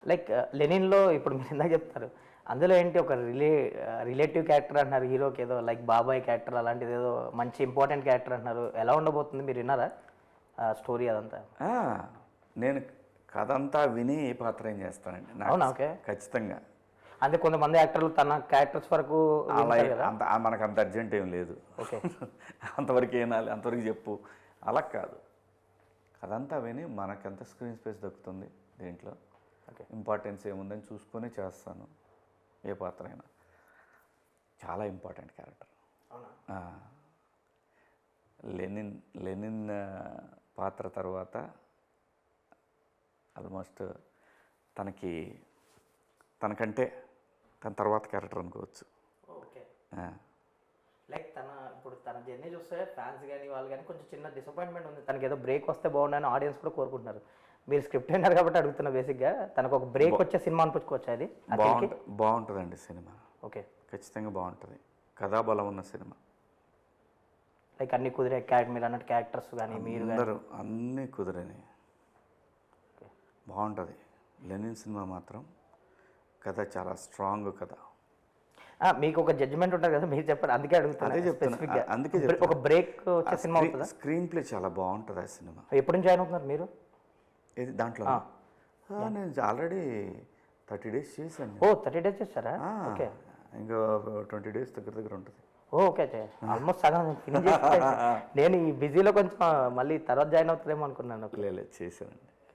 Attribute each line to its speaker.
Speaker 1: Like లెనిన్‌లో ఇప్పుడు మీరు ఇందాక చెప్తారు. అందులో ఏంటి ఒక రిలేటివ్ క్యారెక్టర్ అంటున్నారు హీరోకి ఏదో లైక్ బాబాయ్ క్యారెక్టర్ అలాంటిది ఏదో మంచి ఇంపార్టెంట్ క్యారెక్టర్ అంటున్నారు. ఎలా ఉండబోతుంది మీరు విన్నారా? స్టోరీ అదంతా?
Speaker 2: ఆ, నేను కథ అంతా విని ఏ పాత్ర ఏం చేస్తానండి
Speaker 1: అవునా?
Speaker 2: నాకు
Speaker 1: ఓకే.
Speaker 2: ఖచ్చితంగా.
Speaker 1: అంటే కొంతమంది యాక్టర్లు తన క్యారెక్టర్స్ వరకు
Speaker 2: అలా
Speaker 1: వింటారు కదా!
Speaker 2: అంత మనకు అంత అర్జెంట్ ఏం లేదు.
Speaker 1: ఓకే.
Speaker 2: అంతవరకు ఏనాలి, అంతవరకు చెప్పు, అలా కాదు. కథ అంతా విని మనకు ఎంత స్క్రీన్ స్పేస్ దక్కుతుంది దీంట్లో,
Speaker 1: ఓకే.
Speaker 2: ఇంపార్టెన్స్ ఏముందని చూసుకొని చేస్తాను. ఏ పాత్ర అయినా చాలా ఇంపార్టెంట్ క్యారెక్టర్.
Speaker 1: అవునా?
Speaker 2: లెనిన్ పాత్ర తర్వాత ఆల్మోస్ట్ తనకంటే తన తర్వాత క్యారెక్టర్ అనుకోవచ్చు.
Speaker 1: ఓకే. లైక్ ఇప్పుడు తన జర్నీ చూస్తే ఫ్యాన్స్ కానీ వాళ్ళు కానీ కొంచెం చిన్న డిసప్పాయింట్మెంట్ ఉంది. తనకి ఏదో బ్రేక్ వస్తే బాగుండని ఆడియన్స్ కూడా కోరుకుంటున్నారు. మీరు స్క్రిప్ట్ విన్నారు కాబట్టి అడుగుతున్నా. బేసిక్గా తనకు ఒక బ్రేక్ వచ్చే సినిమా అనిపించుకోవచ్చు అది.
Speaker 2: బాగుంటుందండి సినిమా.
Speaker 1: ఓకే.
Speaker 2: ఖచ్చితంగా బాగుంటుంది. కథాబలం ఉన్న సినిమా.
Speaker 1: లైక్ అన్ని కుదిరే మీరు అన్నట్టు క్యారెక్టర్స్ కానీ మీరు
Speaker 2: అందరూ అన్నీ కుదిరినాయి. బాగుంటుంది. లెనిన్ సినిమా మాత్రం కథ చాలా స్ట్రాంగ్ కథ.
Speaker 1: మీకు ఒక జడ్జిమెంట్ ఉంటుంది కదా, మీరు చెప్పండి. అందుకే అడుగుతాను.
Speaker 2: అదే చెప్తాను. అందుకే
Speaker 1: ఒక బ్రేక్ వచ్చే సినిమా అవుతుందా?
Speaker 2: స్క్రీన్ ప్లే చాలా బాగుంటుంది ఆ సినిమా.
Speaker 1: ఎప్పుడు నుంచి జాయిన్ అవుతున్నారు మీరు?
Speaker 2: ఇది దాంట్లో నేను ఆల్రెడీ 30 days చేశాను.
Speaker 1: 30 days చేస్తారా? ఓకే.
Speaker 2: ఇంకా 20 days దగ్గర ఉంటుంది.
Speaker 1: ఓకే. ఆల్మోస్ట్ సగం ఫినిష్ చేసి నేను ఈ బిజీలో కొంచెం మళ్ళీ తర్వాత జాయిన్ అవుతుందేమో అనుకున్నాను.
Speaker 2: లేదు, చేశానండి.